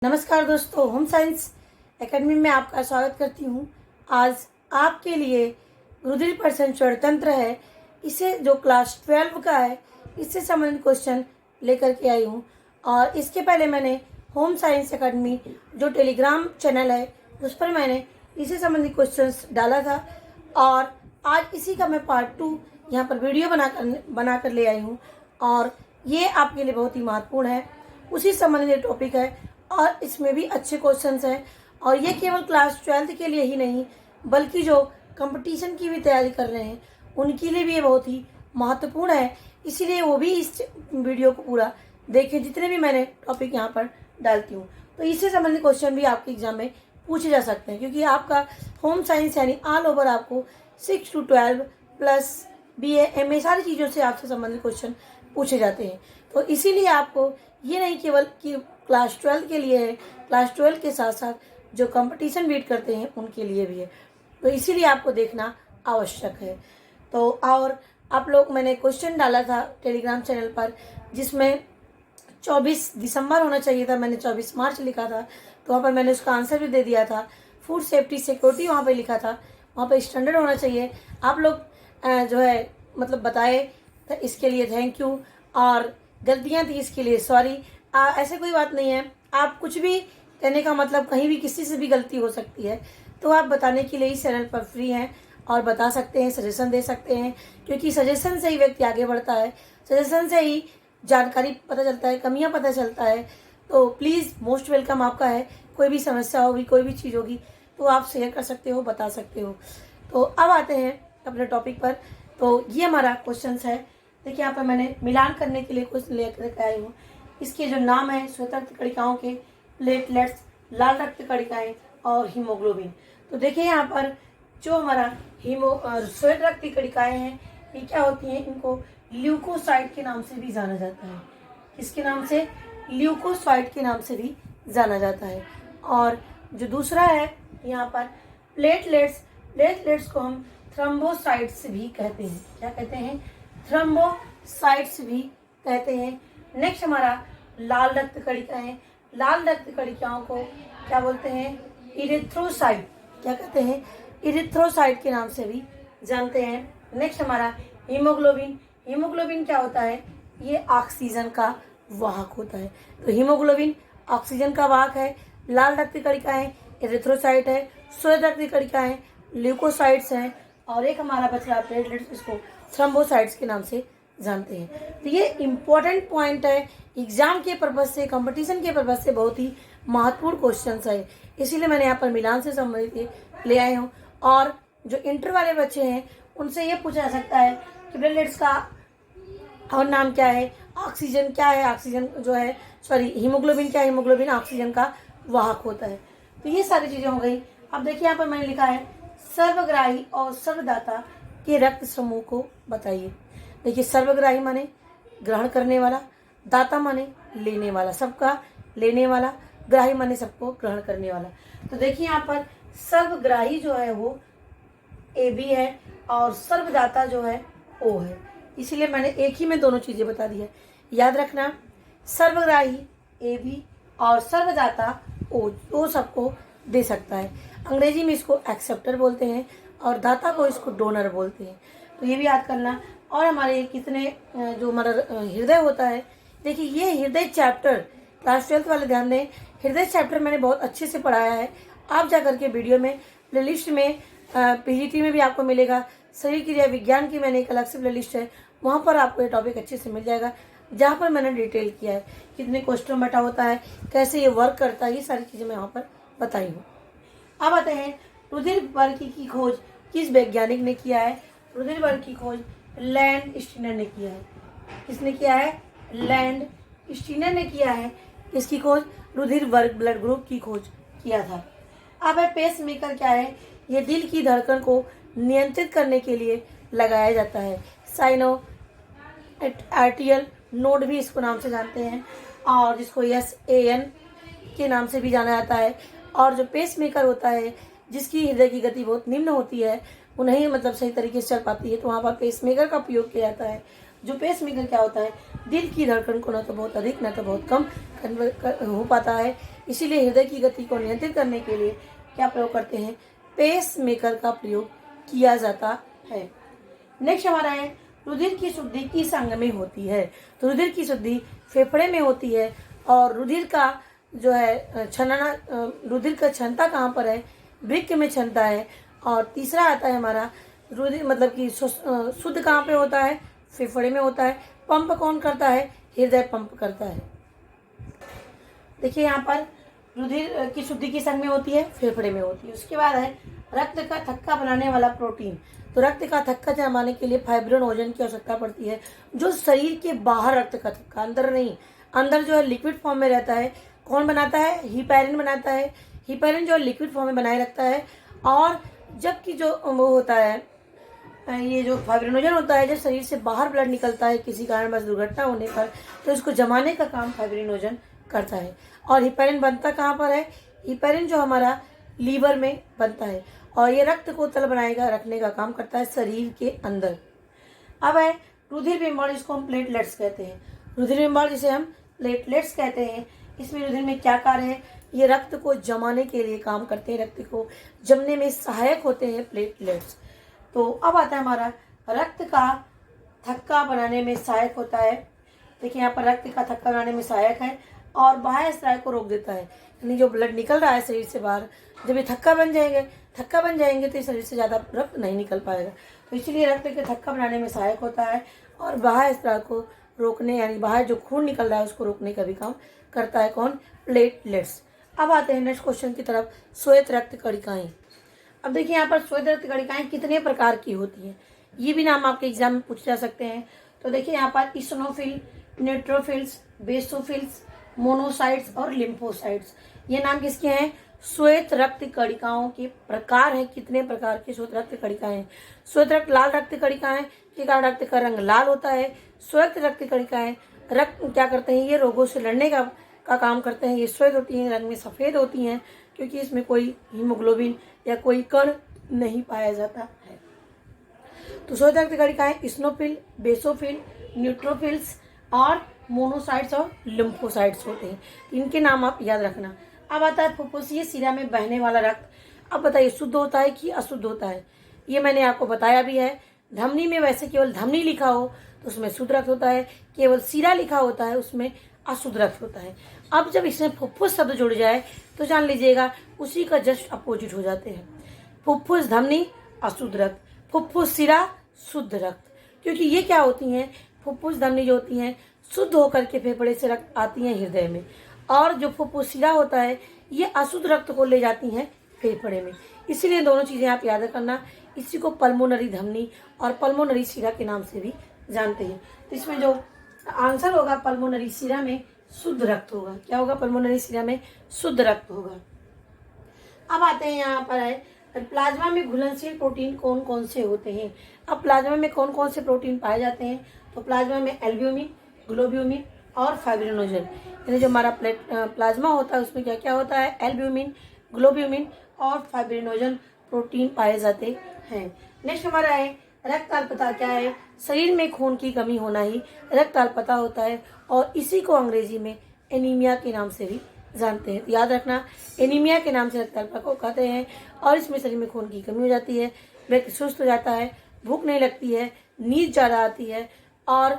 नमस्कार दोस्तों, home science academy में आपका स्वागत करती हूँ। आज आपके लिए रुधिर पर्सन स्वरतंत्र है, इसे जो क्लास 12 का है इससे संबंधित क्वेश्चन लेकर के आई हूँ। और इसके पहले मैंने होम साइंस एकेडमी जो टेलीग्राम चैनल है उस पर मैंने इसे संबंधित क्वेश्चंस डाला था और आज इसी का मैं पार्ट 2 यहाँ पर वीडियो बनाकर ले आई हूँ। और ये आपके लिए बहुत ही महत्वपूर्ण है, उसी संबंधित टॉपिक है और इसमें भी अच्छे क्वेश्चंस हैं। और ये केवल क्लास 12 के लिए ही नहीं बल्कि जो कंपटीशन की भी तैयारी कर रहे हैं उनके लिए भी ये बहुत ही महत्वपूर्ण है। इसीलिए वो भी इस वीडियो को पूरा देखें, जितने भी मैंने टॉपिक यहाँ पर डालती हूँ तो इससे संबंधित क्वेश्चन भी आपके एग्जाम में पूछे जा सकते हैं, क्योंकि आपका होम साइंस यानी ऑल ओवर आपको 6 to 12 प्लस BA MA सारी चीज़ों से आपसे संबंधित क्वेश्चन पूछे जाते हैं। तो इसीलिए आपको ये नहीं केवल कि क्लास 12 के लिए है, क्लास 12 के साथ साथ जो कंपटीशन बीट करते हैं उनके लिए भी है, तो इसीलिए आपको देखना आवश्यक है। तो और आप लोग मैंने क्वेश्चन डाला था टेलीग्राम चैनल पर जिसमें 24 दिसंबर होना चाहिए था, मैंने 24 मार्च लिखा था, तो वहाँ पर मैंने उसका आंसर भी दे दिया था। फूड सेफ्टी सिक्योरिटी वहाँ पर लिखा था, वहाँ पर स्टैंडर्ड होना चाहिए। आप लोग जो है मतलब बताए तो इसके लिए थैंक यू, और गलतियाँ थी इसके लिए सॉरी। ऐसे कोई बात नहीं है, आप कुछ भी कहने का मतलब कहीं भी किसी से भी गलती हो सकती है, तो आप बताने के लिए इस चैनल पर फ्री हैं और बता सकते हैं, सजेशन दे सकते हैं, क्योंकि सजेशन से ही व्यक्ति आगे बढ़ता है, सजेशन से ही जानकारी पता चलता है, कमियां पता चलता है। तो प्लीज़ मोस्ट वेलकम आपका है, कोई भी समस्या होगी, कोई भी चीज़ होगी तो आप शेयर कर सकते हो, बता सकते हो। तो अब आते हैं अपने टॉपिक पर। तो ये हमारा क्वेश्चन है, देखिए यहाँ पर मैंने मिलान करने के लिए कुछ लेकर आई हूँ। इसके जो नाम है श्वेत रक्त कणिकाओं के, प्लेटलेट्स, लाल रक्त कणिकाएं और हीमोग्लोबिन। तो देखिए यहाँ पर जो हमारा श्वेत रक्त कणिकाएं हैं ये क्या होती हैं, इनको ल्यूकोसाइट के नाम से भी जाना जाता है। किसके नाम से? ल्यूकोसाइट के नाम से भी जाना जाता है। और जो दूसरा है यहाँ पर प्लेटलेट्स, प्लेटलेट्स को हम थ्रोम्बोसाइट्स भी कहते हैं। क्या कहते हैं? थ्रोम्बोसाइट्स भी कहते हैं। नेक्स्ट हमारा लाल रक्त कणिकाएं, लाल रक्त कणिकाओं को क्या बोलते हैं? इरिथ्रोसाइट। क्या कहते हैं? इरिथ्रोसाइट के नाम से भी जानते हैं। नेक्स्ट हमारा हीमोग्लोबिन, हीमोग्लोबिन क्या होता है? ये ऑक्सीजन का वाहक होता है। तो हीमोग्लोबिन ऑक्सीजन का वाहक है, लाल रक्त कणिकाएं इरिथ्रोसाइट है, श्वेत रक्त कणिकाएं ल्यूकोसाइट्स हैं, और एक हमारा बचा प्लेटलेट्स, इसको थ्रोम्बोसाइट्स के नाम से जानते हैं। तो ये इम्पोर्टेंट पॉइंट है, एग्जाम के पर्पज से, कंपटीशन के पर्पज से बहुत ही महत्वपूर्ण क्वेश्चन है, इसीलिए मैंने यहाँ पर मिलान से संबंधित ले आए हूँ। और जो इंटर वाले बच्चे हैं उनसे ये पूछा जा सकता है कि प्लेटलेट्स का और नाम क्या है, ऑक्सीजन क्या है, ऑक्सीजन जो है सॉरी हीमोग्लोबिन क्या है, हीमोग्लोबिन ऑक्सीजन का वाहक होता है। तो ये सारी चीज़ें हो गई। अब देखिए यहाँ पर मैंने लिखा है सर्वग्राही और सर्वदाता के रक्त समूह को बताइए। देखिए सर्वग्राही माने ग्रहण करने वाला, दाता माने लेने वाला, सबका लेने वाला, ग्राही माने सबको ग्रहण करने वाला। तो देखिए यहाँ पर सर्वग्राही जो है वो AB है और सर्वदाता जो है O है, इसीलिए मैंने एक ही में दोनों चीजें बता दी है। याद रखना, सर्वग्राही AB और सर्वदाता O सबको दे सकता है। अंग्रेजी में इसको एक्सेप्टर बोलते हैं और दाता को इसको डोनर बोलते हैं, तो ये भी याद करना। और हमारे कितने जो हमारा हृदय होता है, देखिए ये हृदय चैप्टर क्लास 12 वाले ध्यान दें, हृदय चैप्टर मैंने बहुत अच्छे से पढ़ाया है। आप जा करके वीडियो में प्लेलिस्ट में PGT में भी आपको मिलेगा, शरीर क्रिया विज्ञान की मैंने एक अलग से प्लेलिस्ट है, वहाँ पर आपको ये टॉपिक अच्छे से मिल जाएगा, जहाँ पर मैंने डिटेल किया है कितने कोस्टोमेटा होता है, कैसे ये वर्क करता है, ये सारी चीज़ें मैं वहाँ पर बताई हूँ। अब आते हैं रुधिर वर्ग की खोज किस वैज्ञानिक ने किया है? रुधिर वर्ग की खोज लैंड स्टीनर ने किया है। किसने किया है? लैंड स्टीनर ने किया है। इसकी खोज रुधिर वर्ग ब्लड ग्रुप की खोज किया था। अब है पेस मेकर क्या है? ये दिल की धड़कन को नियंत्रित करने के लिए लगाया जाता है। साइनो आर्टियल नोड भी इसको नाम से जानते हैं, और जिसको SAN के नाम से भी जाना जाता है। और जो पेस मेकर होता है जिसकी हृदय की गति बहुत निम्न होती है, उन्हें मतलब सही तरीके से चल पाती है, तो वहाँ पर पेस मेकर का उपयोग किया जाता है। जो पेस मेकर क्या होता है? दिल की धड़कन को न तो बहुत अधिक न तो बहुत कम हो पाता है, इसीलिए हृदय की गति को नियंत्रित करने के लिए क्या प्रयोग करते हैं, पेस मेकर का प्रयोग किया जाता है। नेक्स्ट हमारा है रुधिर की शुद्धि किस अंग में होती है। तो रुधिर की शुद्धि फेफड़े में होती है और रुधिर का जो है छनना, रुधिर का क्षमता कहाँ पर है, वृक्क में क्षमता है। और तीसरा आता है हमारा रुधिर मतलब कि शुद्ध कहाँ पे होता है, फेफड़े में होता है। पंप कौन करता है, हृदय पंप करता है। देखिए यहाँ पर रुधिर की शुद्धि किस अंग में होती है, फेफड़े में होती है। उसके बाद है रक्त का थक्का बनाने वाला प्रोटीन। तो रक्त का थक्का जमाने के लिए फाइब्रिनोजन की आवश्यकता पड़ती है, जो शरीर के बाहर रक्त का थक्का, अंदर नहीं, अंदर जो है लिक्विड फॉर्म में रहता है। कौन बनाता है, हिपैरिन बनाता है। हिपैरिन जो लिक्विड फॉर्म में बनाए रखता है। और जबकि जो वो होता है, ये जो फाइब्रिनोजन होता है, जब शरीर से बाहर ब्लड निकलता है किसी कारणवश दुर्घटना होने पर, तो इसको जमाने का काम फाइब्रिनोजन करता है। और हिपैरिन बनता कहाँ पर है, हिपैरिन जो हमारा लीवर में बनता है और ये रक्त को तल बनाएगा, रखने का काम करता है शरीर के अंदर। अब है रुधिर बिंबाड़, जिसको हम प्लेटलेट्स कहते हैं। रुधिर बिंबाड़ जिसे हम प्लेटलेट्स कहते हैं, इसमें रुधिर में क्या कार्य है, ये रक्त को जमाने के लिए काम करते हैं, रक्त को जमने में सहायक होते हैं प्लेटलेट्स। तो अब आता है हमारा रक्त का थक्का बनाने में सहायक होता है। देखिए यहाँ पर रक्त का थक्का बनाने में सहायक है और बाह्य स्राव को रोक देता है। यानी जो ब्लड निकल रहा है शरीर से बाहर, जब ये थक्का बन जाएंगे तो शरीर से ज़्यादा रक्त नहीं निकल पाएगा। तो इसीलिए रक्त के थक्का बनाने में सहायक होता है और बाह्य स्राव को रोकने, यानी बाहर जो खून निकल रहा है उसको रोकने का भी काम करता है कौन, प्लेटलेट्स। अब आते हैं नेक्स्ट क्वेश्चन की तरफ, श्वेत रक्त कणिकाएं। अब देखिए यहाँ पर श्वेत रक्त कणिकाएं कितने प्रकार की होती हैं, ये भी नाम आपके एग्जाम में पूछे जा सकते हैं। तो देखिए यहाँ पर इस्नोफिल, न्यूट्रोफिल्स, बेसोफिल्स, मोनोसाइट्स और लिम्फोसाइट्स, ये नाम किसके हैं, श्वेत रक्त कणिकाओं के प्रकार हैं। कितने प्रकार की श्वेत रक्त कणिकाएं हैं। श्वेत रक्त लाल रक्त कणिकाएं के कारण रक्त का रंग लाल होता है। श्वेत रक्त कणिकाएं रक्त क्या करते हैं, ये रोगों से लड़ने का काम करते हैं। ये श्वेत होती हैं, रंग में सफ़ेद होती हैं, क्योंकि इसमें कोई हीमोग्लोबिन या कोई कण नहीं पाया जाता है। तो श्वेत रक्त कणिकाएं इस्नोफिल, बेसोफिल, न्यूट्रोफिल्स और मोनोसाइट्स और लिम्फोसाइट्स होते हैं। इनके नाम आप याद रखना। अब आता है फुफ्फुसीय शिरा में बहने वाला रक्त। अब बताइए शुद्ध होता है कि अशुद्ध होता है, ये मैंने आपको बताया भी है। धमनी में वैसे केवल धमनी लिखा हो तो उसमें शुद्ध रक्त होता है, केवल शिरा लिखा होता है उसमें अशुद्ध रक्त होता है। अब जब इसमें फुफ्फुस शब्द जुड़ जाए तो जान लीजिएगा उसी का जस्ट अपोजिट हो जाते हैं। फुफ्फुस धमनी अशुद्ध रक्त, फुफ्फुस शिरा शुद्ध रक्त। क्योंकि ये क्या होती हैं, फुफ्फुस धमनी जो होती हैं शुद्ध होकर के फेफड़े से रक्त आती हैं हृदय में, और जो फुफ्फुस शिरा होता है ये अशुद्ध रक्त को ले जाती हैं फेफड़े में। इसीलिए दोनों चीज़ें आप याद करना। इसी को पल्मोनरी धमनी और पल्मोनरी शिरा के नाम से भी जानते हैं। तो इसमें जो आंसर होगा पल्मोनरी शिरा में शुद्ध रक्त होगा। क्या होगा, पल्मोनरी शिरा में शुद्ध रक्त होगा। अब आते हैं यहाँ पर है प्लाज्मा में घुलनशील प्रोटीन कौन कौन से होते हैं। अब प्लाज्मा में कौन कौन से प्रोटीन पाए जाते हैं, तो प्लाज्मा में एल्ब्यूमिन, ग्लोब्यूमिन और फाइब्रिनोजन। यानी जो हमारा प्लाज्मा होता है उसमें क्या क्या होता है, एल्ब्यूमिन, ग्लोब्यूमिन और फाइब्रिनोजन प्रोटीन पाए जाते हैं। नेक्स्ट हमारा है रक्त अल्पता क्या है, शरीर में खून की कमी होना ही रक्त अल्पता होता है और इसी को अंग्रेजी में एनीमिया के नाम से भी जानते हैं। याद रखना, एनीमिया के नाम से रक्त अल्पता को कहते हैं। और इसमें शरीर में खून की कमी हो जाती है, व्यक्ति सुस्त हो जाता है, भूख नहीं लगती है, नींद ज़्यादा आती है और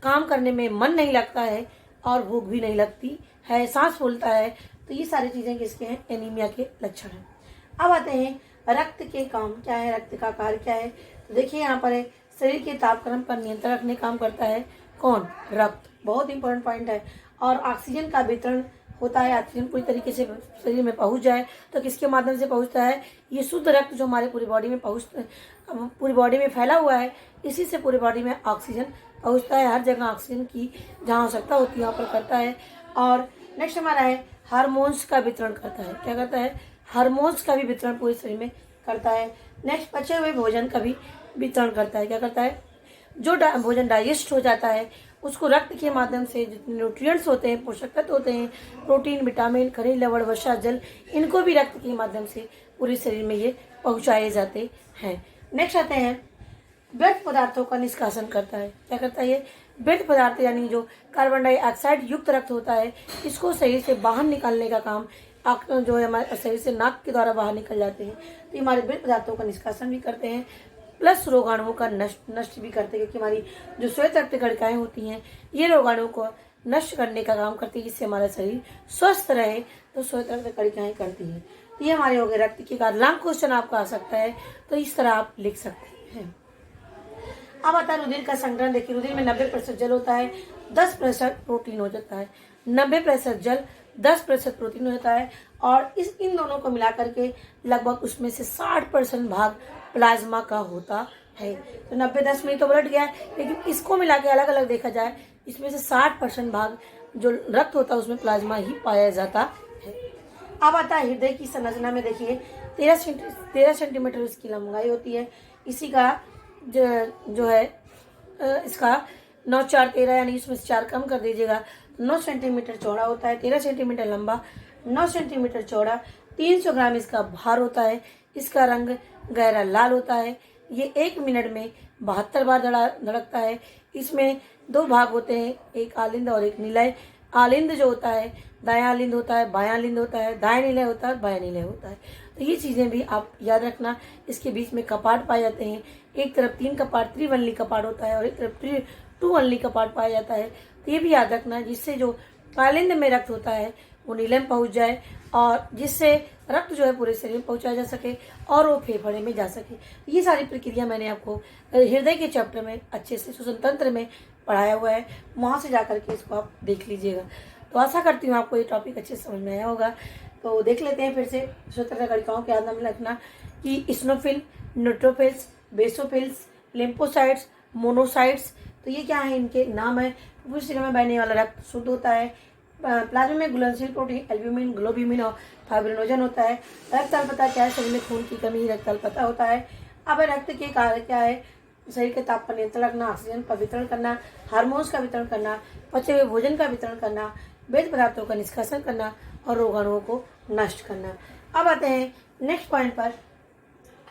काम करने में मन नहीं लगता है और भूख भी नहीं लगती है, सांस फूलता है। तो ये सारी चीज़ें किसके हैं, एनीमिया के लक्षण हैं। अब आते हैं रक्त के काम क्या है, रक्त का कार्य क्या है। तो देखिए यहाँ पर है शरीर के तापक्रम पर नियंत्रण रखने काम करता है कौन, रक्त। बहुत इंपॉर्टेंट पॉइंट है। और ऑक्सीजन का वितरण होता है, ऑक्सीजन पूरी तरीके से शरीर में पहुंच जाए तो किसके माध्यम से पहुंचता है, ये शुद्ध रक्त जो हमारे पूरी बॉडी में पूरी बॉडी में फैला हुआ है, इसी से पूरी बॉडी में ऑक्सीजन पहुंचता है। हर जगह ऑक्सीजन की जहाँ आवश्यकता होती है वहाँ पर करता है। और नेक्स्ट हमारा है हार्मोन्स का वितरण करता है। क्या करता है, हार्मोन्स का भी वितरण पूरे शरीर में करता है। नेक्स्ट बचे हुए भोजन का भी वितरण करता है। क्या करता है, जो भोजन डाइजेस्ट हो जाता है उसको रक्त के माध्यम से जितने न्यूट्रिएंट्स होते हैं, पोषक तत्व होते हैं, प्रोटीन, विटामिन, खनिज लवण, वसा, जल, इनको भी रक्त के माध्यम से पूरे शरीर में ये पहुँचाए जाते हैं। नेक्स्ट आते हैं व्यर्थ पदार्थों का निष्कासन करता है। क्या करता है, ये व्यर्थ पदार्थ यानी जो कार्बन डाइऑक्साइड युक्त रक्त होता है, इसको शरीर से बाहर निकालने का काम जो है हमारे शरीर से नाक के द्वारा बाहर निकल जाते हैं। तो ये हमारे व्यर्थ पदार्थों का निष्कासन भी करते हैं, प्लस रोगाणुओं का नष्ट भी करते हैं, क्योंकि हमारी जो श्वेत रक्त कणिकाएं होती हैं ये रोगाणुओं को नष्ट करने का काम करती है, जिससे हमारा शरीर स्वस्थ रहे। तो श्वेत रक्त कणिकाएं करती हैं। तो ये हमारे हो गए रक्त के कार्य। लॉन्ग क्वेश्चन आपका आ सकता है, तो इस तरह आप लिख सकते हैं। अब आता है रुधिर का संग्रहण। देखिए, रुधिर में 90% जल होता है, 10% प्रोटीन हो जाता है। 90% जल, 10% प्रोटीन हो जाता है, और इन दोनों को मिलाकर के लगभग उसमें से 60% भाग प्लाज्मा का होता है। तो 90-10 में तो उलट गया है, लेकिन इसको मिला के अलग अलग देखा जाए, इसमें से 60% भाग जो रक्त होता है उसमें प्लाज्मा ही पाया जाता है। अब आता है हृदय की संरचना में। देखिए, 13 सेंटीमीटर इसकी लंबाई होती है। इसी का जो है इसका 9 4 13 यानी इसमें से 4 कम कर दीजिएगा, 9 सेंटीमीटर चौड़ा होता है, 13 सेंटीमीटर लंबा, 9 सेंटीमीटर चौड़ा, 300 ग्राम इसका भार होता है। इसका रंग गहरा लाल होता है। ये 1 मिनट में 72 बार धड़कता है। इसमें 2 भाग होते हैं, एक आलिंद और एक निलय। आलिंद जो होता है दायां आलिंद होता है, बायां आलिंद होता है, दायां निलय होता है और बायां निलय होता है। तो ये चीज़ें भी आप याद रखना। इसके बीच में कपाट पाए जाते हैं। एक तरफ 3 कपाट त्रिवनली कपाट होता है और एक तरफ 2 वनली कपाट पाया जाता है। तो ये भी याद रखना, जिससे जो आलिंद में रक्त होता है वो नीलय में पहुँच जाए, और जिससे रक्त जो है पूरे शरीर में पहुँचाया जा सके और वो फेफड़े में जा सके। ये सारी प्रक्रिया मैंने आपको हृदय के चैप्टर में अच्छे से श्वसन तंत्र में पढ़ाया हुआ है, वहाँ से जाकर के इसको आप देख लीजिएगा। तो आशा करती हूँ आपको ये टॉपिक अच्छे से समझ में आया होगा। तो देख लेते हैं फिर से। स्वतंत्र कणिकाओं के आधार में रखना कि eosinophil, neutrophils, basophils, lymphocytes, monocytes. तो ये क्या है, इनके नाम है। शरीर में बहने वाला रक्त शुद्ध होता है। प्लाज्मा में घुलनशील प्रोटीन एल्ब्यूमिन, ग्लोब्यूमिन और फाइब्रिनोजन होता है। रक्त अल्पता क्या है, शरीर में खून की कमी ही रक्त अल्पता होता है। अब रक्त के कार्य क्या है, शरीर के ताप पर नियंत्रण रखना, ऑक्सीजन का वितरण करना, हार्मोन्स का वितरण करना, पचे हुए भोजन का वितरण करना, व्यर्थ पदार्थों का निष्कासन करना और रोगाणुओं को नष्ट करना। अब आते हैं नेक्स्ट पॉइंट पर।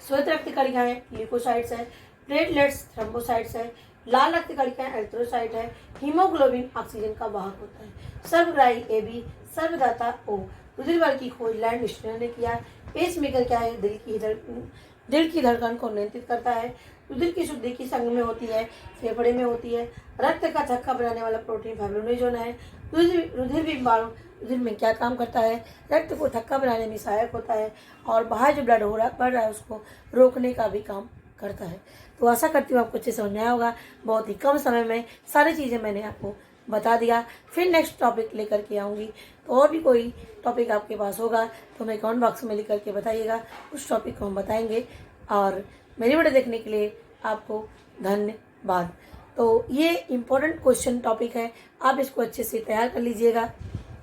श्वेत रक्त कणिकाएं ल्यूकोसाइट्स है, प्लेटलेट्स थ्रोम्बोसाइट्स है, लाल रक्त कणिकाएं एरिथ्रोसाइट है, हीमोग्लोबिन ऑक्सीजन का वाहक होता है, सर्वग्राही AB, सर्वदाता O। रुधिर बल की खोज लैंडस्टीनर ने किया। पेसमेकर क्या है, दिल की धड़कन को नियंत्रित करता है। रुधिर की शुद्धि किस अंग में होती है, फेफड़े में होती है। रक्त का थक्का बनाने वाला प्रोटीन फाइब्रिनोजन है। रुधिर विभाग रुधिर में क्या काम करता है, रक्त को थक्का बनाने में सहायक होता है, और बाहर जो ब्लड बढ़ रहा है उसको रोकने का भी काम करता है। तो आशा करती हूँ आपको अच्छे समझ में आया होगा। बहुत ही कम समय में सारी चीज़ें मैंने आपको बता दिया। फिर नेक्स्ट टॉपिक लेकर के आऊँगी। तो और भी कोई टॉपिक आपके पास होगा तो हमें कमेंट बॉक्स में लिख करके बताइएगा, उस टॉपिक को हम बताएंगे। और मेरी वीडियो देखने के लिए आपको धन्यवाद। तो ये इम्पोर्टेंट क्वेश्चन टॉपिक है, आप इसको अच्छे से तैयार कर लीजिएगा।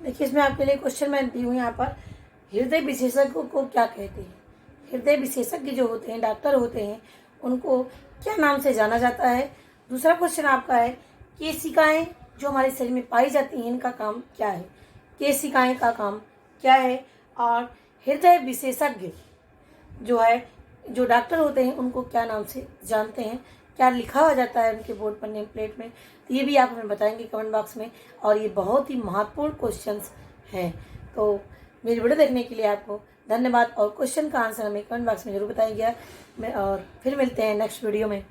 देखिए, इसमें आपके लिए क्वेश्चन मैं दी हूँ यहाँ पर, हृदय विशेषज्ञ को क्या कहते हैं। हृदय विशेषज्ञ जो होते हैं, डॉक्टर होते हैं, उनको क्या नाम से जाना जाता है। दूसरा क्वेश्चन आपका है, केशिकाएं जो हमारे शरीर में पाई जाती हैं, इनका काम क्या है। केशिकाएं का काम क्या है। और हृदय विशेषज्ञ जो है, जो डॉक्टर होते हैं, उनको क्या नाम से जानते हैं, क्या लिखा हो जाता है उनके बोर्ड पर, नेम प्लेट में। तो ये भी आप हमें बताएंगे कमेंट बॉक्स में, और ये बहुत ही महत्वपूर्ण क्वेश्चंस हैं। तो मेरी वीडियो देखने के लिए आपको धन्यवाद, और क्वेश्चन का आंसर हमें कमेंट बॉक्स में जरूर बताइएगा। और फिर मिलते हैं नेक्स्ट वीडियो में।